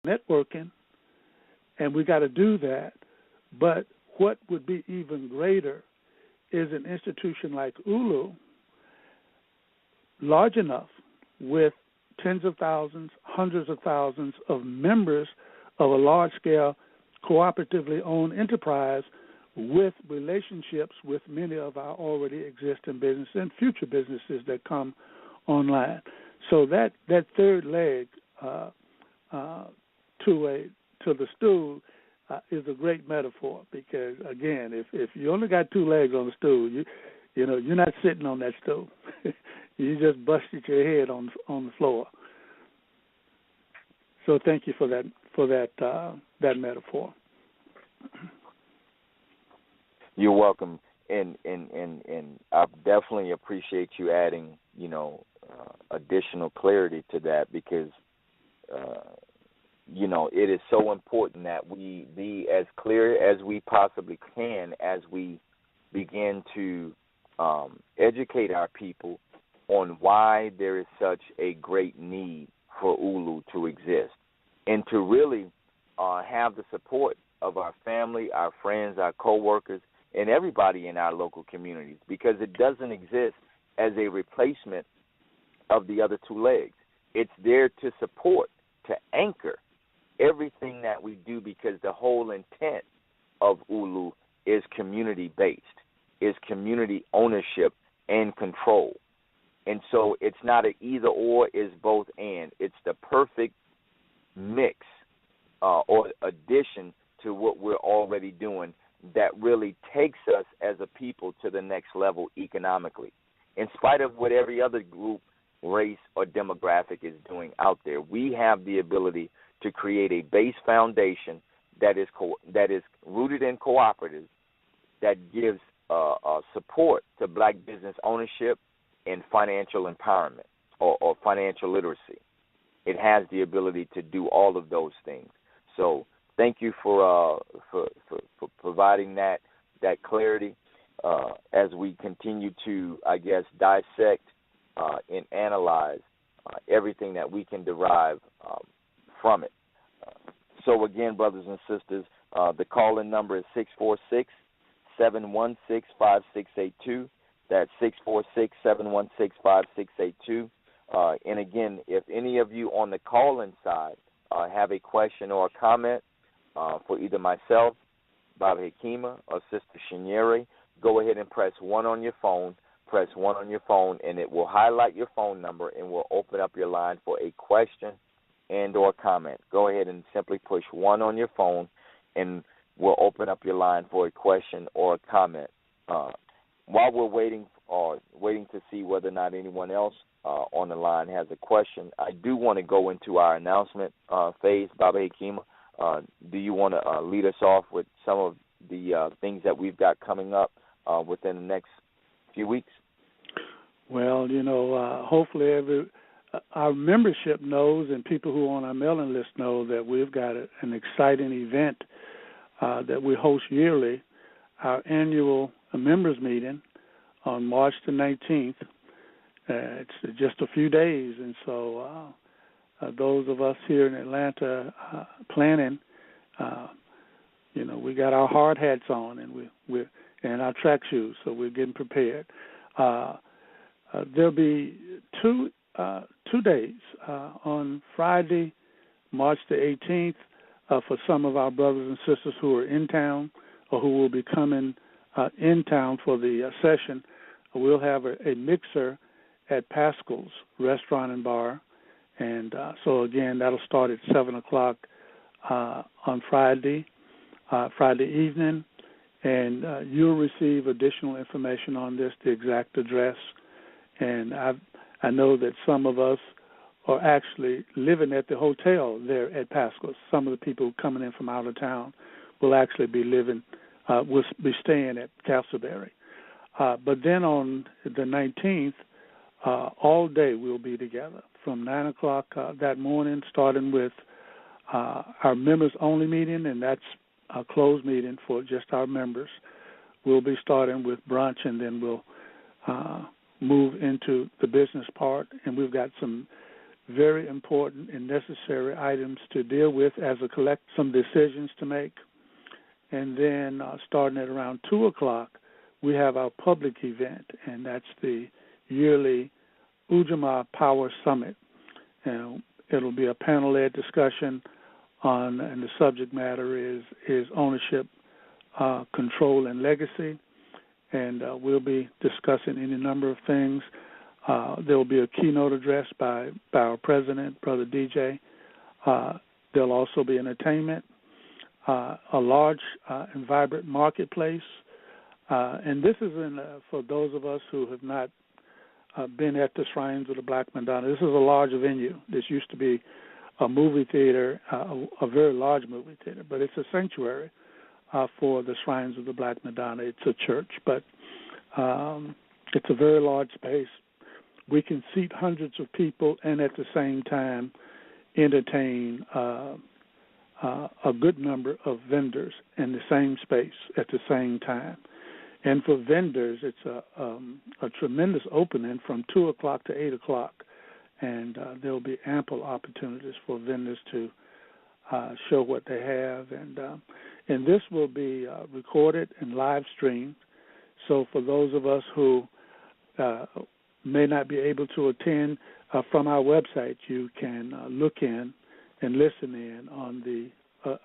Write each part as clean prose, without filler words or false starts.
networking, and we got to do that. But what would be even greater is an institution like ULU, large enough with tens of thousands, hundreds of thousands of members of a large-scale cooperatively owned enterprise with relationships with many of our already existing businesses and future businesses that come online. So that third leg to the stool is a great metaphor, because again, if you only got two legs on the stool, you know you're not sitting on that stool. You just busted your head on the floor. So thank you for that metaphor. You're welcome, and I definitely appreciate you adding, additional clarity to that, because, it is so important that we be as clear as we possibly can as we begin to educate our people on why there is such a great need for ULU to exist, and to really have the support of our family, our friends, our coworkers, and everybody in our local communities, because it doesn't exist as a replacement of the other two legs. It's there to support, to anchor everything that we do, because the whole intent of ULU is community-based, is community ownership and control. And so it's not an either-or, it's both and. It's the perfect mix or addition to what we're already doing that really takes us as a people to the next level economically. In spite of what every other group, race, or demographic is doing out there, we have the ability to create a base foundation that is rooted in cooperatives, that gives support to black business ownership and financial empowerment or financial literacy. It has the ability to do all of those things. So thank you for providing that clarity as we continue to, dissect and analyze everything that we can derive from it. So again, brothers and sisters, the call-in number is 646-716-5682. That's 646-716-5682. And again, if any of you on the call-in side have a question or a comment for either myself, Baba Hekima, or Sister Shinyere, go ahead and press 1 on your phone. Press 1 on your phone, and it will highlight your phone number, and we'll open up your line for a question and or comment. Go ahead and simply push 1 on your phone, and we'll open up your line for a question or a comment. While we're waiting to see whether or not anyone else on the line has a question, I do want to go into our announcement phase. Baba Hekima, do you want to lead us off with some of the things that we've got coming up within the next few weeks? Well, hopefully our membership knows, and people who are on our mailing list know, that we've got an exciting event that we host yearly, our annual members meeting on March the 19th. It's just a few days, and so those of us here in Atlanta planning, we got our hard hats on, and we're and our track shoes, so we're getting prepared. There'll be two days on Friday, March the 18th, for some of our brothers and sisters who are in town or who will be coming in town for the session. We'll have a mixer at Pascal's Restaurant and Bar, and so again, that'll start at 7 o'clock on Friday evening. And you'll receive additional information on this, the exact address. And I know that some of us are actually living at the hotel there at Pascal's. Some of the people coming in from out of town will actually be will be staying at Castleberry. But then on the 19th, all day we'll be together from 9 o'clock that morning, starting with our members-only meeting, and that's a closed meeting for just our members. We'll be starting with brunch, and then we'll move into the business part, and we've got some very important and necessary items to deal with as a collect, some decisions to make. And then starting at around 2 o'clock, we have our public event, and that's the yearly Ujamaa Power Summit. And it'll be a panel-led discussion on, and the subject matter is ownership, control, and legacy. And we'll be discussing any number of things. There will be a keynote address by our president, Brother DJ. There'll also be entertainment, a large and vibrant marketplace. And this is for those of us who have not been at the Shrines of the Black Madonna. This is a large venue. This used to be a movie theater, a very large movie theater, but it's a sanctuary for the Shrines of the Black Madonna. It's a church, but it's a very large space. We can seat hundreds of people and at the same time entertain a good number of vendors in the same space at the same time. And for vendors, it's a tremendous opening from 2 o'clock to 8 o'clock, and there will be ample opportunities for vendors to show what they have. And this will be recorded and live streamed. So for those of us who may not be able to attend from our website, you can look in and listen in on the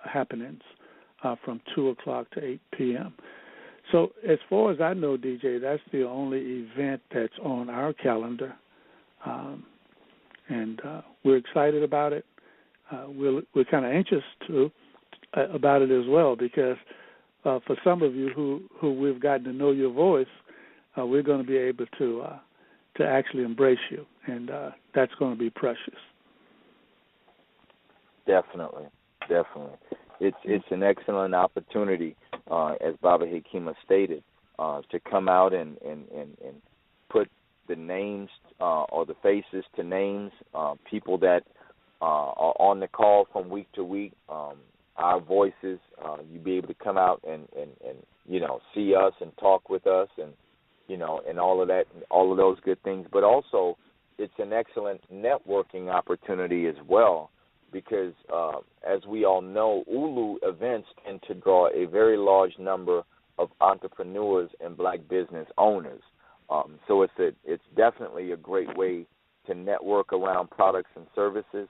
happenings from 2 o'clock to 8 p.m. So as far as I know, DJ, that's the only event that's on our calendar, and we're excited about it. We're kind of anxious about it as well, because for some of you who we've gotten to know your voice, we're going to be able to actually embrace you, and that's going to be precious. Definitely. It's an excellent opportunity, as Baba Hekima stated, to come out and put the names or the faces to names, people that are on the call from week to week, our voices. You be able to come out and see us and talk with us, and and all of that, all of those good things. But also, it's an excellent networking opportunity as well, because as we all know, Ulu events tend to draw a very large number of entrepreneurs and black business owners. So it's definitely a great way to network around products and services,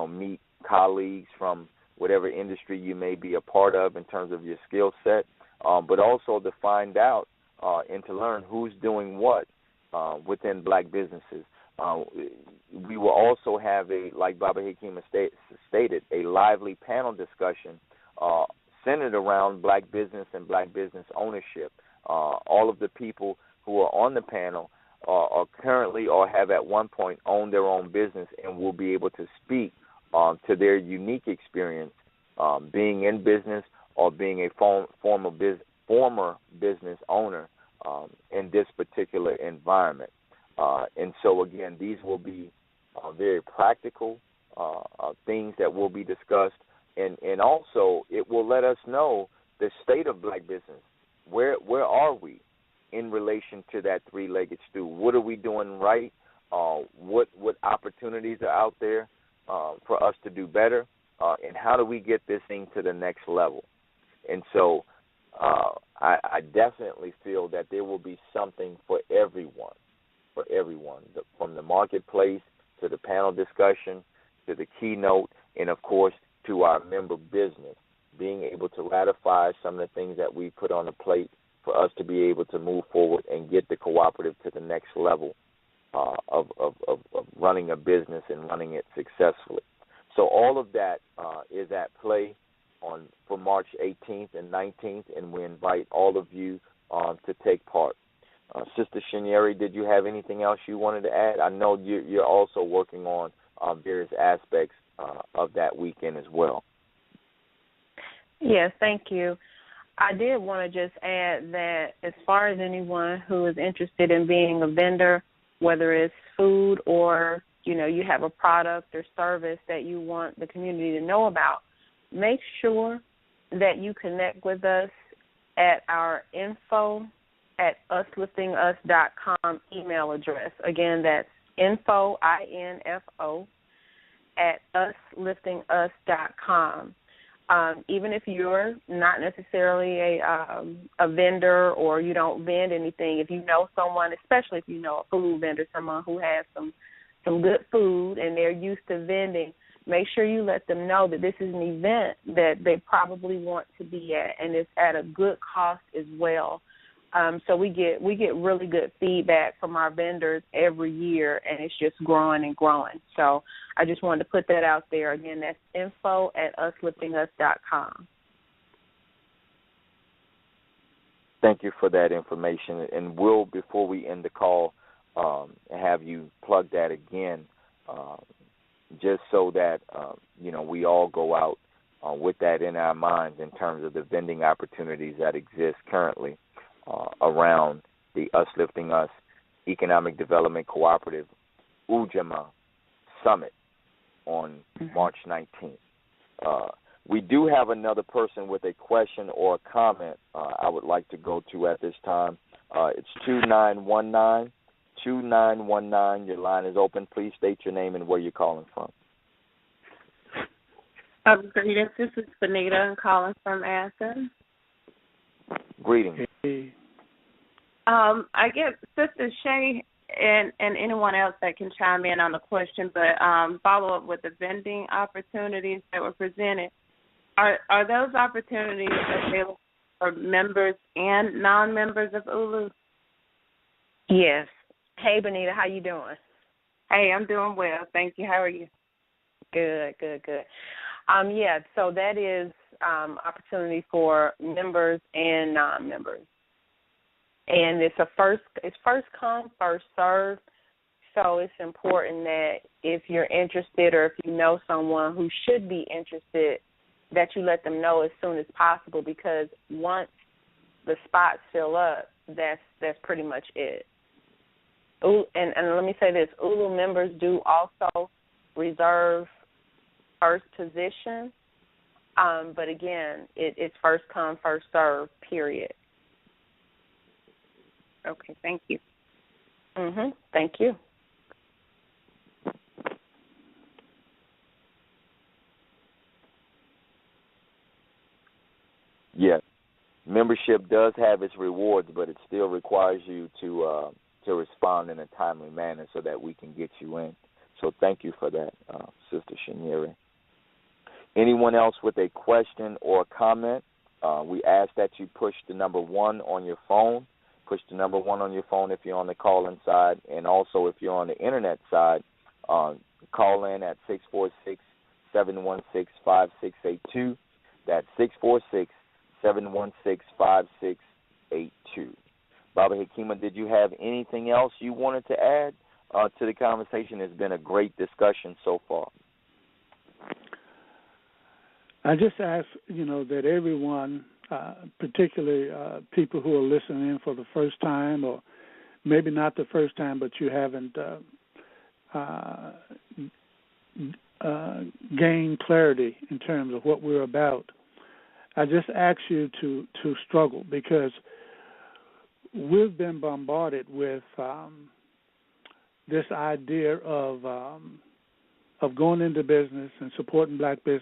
meet colleagues from whatever industry you may be a part of in terms of your skill set, but also to find out and to learn who's doing what within black businesses. We will also have like Baba Hekima stated, a lively panel discussion centered around black business and black business ownership. All of the people who are on the panel are currently or have at one point owned their own business and will be able to speak to their unique experience being in business or being a former business owner in this particular environment. And so, again, these will be very practical things that will be discussed. And also, it will let us know the state of black business. Where are we in relation to that three-legged stool? What are we doing right? What opportunities are out there for us to do better? And how do we get this thing to the next level? And so I definitely feel that there will be something for everyone, from the marketplace to the panel discussion to the keynote, and, of course, to our member business, being able to ratify some of the things that we put on the plate for us to be able to move forward and get the cooperative to the next level of running a business and running it successfully. So all of that is at play for March 18th and 19th, and we invite all of you to take part. Sister Shinyeri, did you have anything else you wanted to add? I know you're also working on various aspects of that weekend as well. Yes, thank you. I did want to just add that as far as anyone who is interested in being a vendor, whether it's food or, you have a product or service that you want the community to know about, make sure that you connect with us at our info@usliftingus.com email address. Again, that's info, INFO, at UsLiftingUs.com. Even if you're not necessarily a vendor or you don't vend anything, if you know someone, especially if you know a food vendor, someone who has some good food and they're used to vending, make sure you let them know that this is an event that they probably want to be at, and it's at a good cost as well. So we get really good feedback from our vendors every year, and it's just growing and growing. So I just wanted to put that out there. Again, that's info at UsLiftingUs.com. Thank you for that information. And we'll, before we end the call, have you plug that again, just so that, we all go out with that in our minds in terms of the vending opportunities that exist currently around the Uplifting Us Economic Development Cooperative UJMA Summit on March 19th. We do have another person with a question or a comment I would like to go to at this time. It's 2919. 2919. Your line is open. Please state your name and where you're calling from. Greetings. This is Benita. I'm calling from Athens. Greetings. Hey. I guess Sister Shay and anyone else that can chime in on the question, but follow up with the vending opportunities that were presented. Are those opportunities available for members and non-members of ULU? Yes. Hey, Benita, how you doing? Hey, I'm doing well. Thank you. How are you? Good. So that is opportunity for members and non-members. And it's first come, first serve. So it's important that if you're interested or if you know someone who should be interested, that you let them know as soon as possible, because once the spots fill up, that's pretty much it. And let me say this, ULU members do also reserve first position, but again, it's first come, first serve, period. Okay, thank you. Thank you. Yes, membership does have its rewards, but it still requires you to respond in a timely manner so that we can get you in. So thank you for that, Sister Shanieri. Anyone else with a question or a comment? We ask that you push the number 1 on your phone. Push the number 1 on your phone if you're on the call-in side, and also if you're on the internet side, call in at 646-716-5682. That's 646-716-5682. Baba Hekima, did you have anything else you wanted to add to the conversation? It's been a great discussion so far. I just ask, that everyone, particularly people who are listening in for the first time, or maybe not the first time, but you haven't gained clarity in terms of what we're about, I just ask you to struggle, because we've been bombarded with this idea of going into business and supporting black business